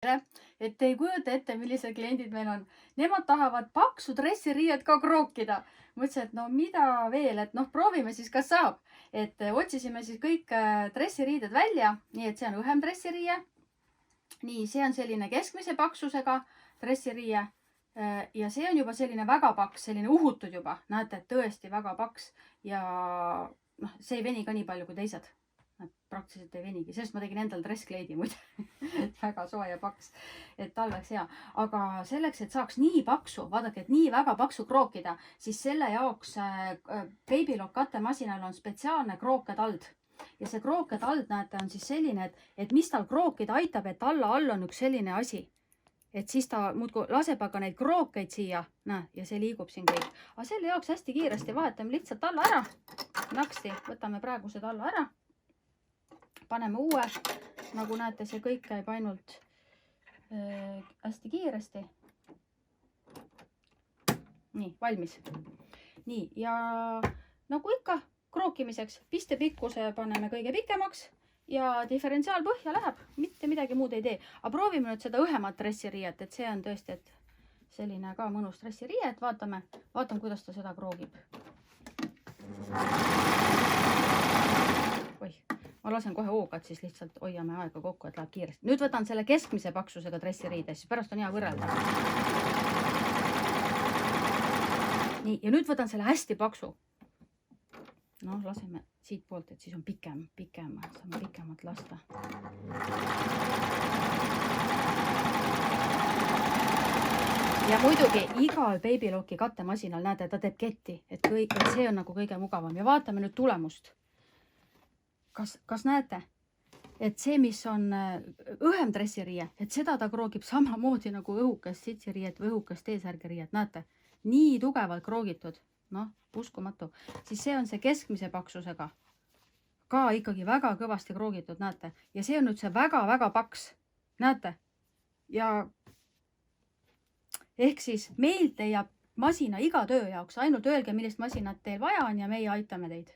et te ei kujuta ette, millised kliendid meil on. Nemad tahavad paksu dressiriiet ka krookida. Mõtlesin, et no mida veel, et noh, proovime siis, kas saab. Et otsisime siis kõik dressiriided välja, nii et see on õhem dressiriie. Nii, see on selline keskmise paksusega dressiriie. Ja see on juba selline väga paks, selline uhutud juba. Näete, tõesti väga paks ja noh, see ei veni ka nii palju kui teised. Nad praktiliselt ei venigi, sellest ma tegin endal dresskleidi muide. Väga soe ja paks, et talveks hea. Aga selleks, et saaks nii paksu, vaadake, et nii väga paksu krookida, siis selle jaoks Babylock kattemasinal on spetsiaalne krooketald. Ja see krooketald, näete, on siis selline, et mis tal krookida aitab, et alla all on üks selline asi. Et siis ta muudku laseb aga neid krookeid siia, näe, ja see liigub siin kõik. Aga selle jaoks hästi kiiresti vahetame lihtsalt alla ära. Naksti, võtame praegu seda alla ära. Paneme uue, nagu näete, see kõik käib ainult hästi kiiresti. Nii, valmis. Nii, ja nagu ikka krookimiseks pistepikkuse paneme kõige pikemaks ja diferentsiaalpõhja läheb, mitte midagi muud ei tee. Aga proovime nüüd seda õhemat dressiriiet, et see on tõesti, et selline ka mõnus dressiriiet. Vaatame, kuidas ta seda kroogib. Oih. Ma lasen kohe hoogad, siis lihtsalt hoiame aega kokku, et läheb kiiresti. Nüüd võtan selle keskmise paksusega dressiriide, siis pärast on hea võrrelda. Nii, ja nüüd võtan selle hästi paksu. No, laseme siit poolt, et siis on pikem, saame pikemalt lasta. Ja muidugi igal Babylocki kattemasinal, näete, ta teeb ketti, et see on nagu kõige mugavam. Ja vaatame nüüd tulemust. Kas näete, et see, mis on õhem dressiriie, et seda ta kroogib samamoodi nagu õhukest sitsiriiet või õhukest T-särgeriiet, näete, nii tugevalt kroogitud, noh, uskumatu. Siis see on see keskmise paksusega ka ikkagi väga kõvasti kroogitud, näete, ja see on nüüd see väga-väga paks, näete, ja ehk siis meilt leiab masina iga töö jaoks, ainult öelge, millist masinat teil vaja on ja meie aitame teid.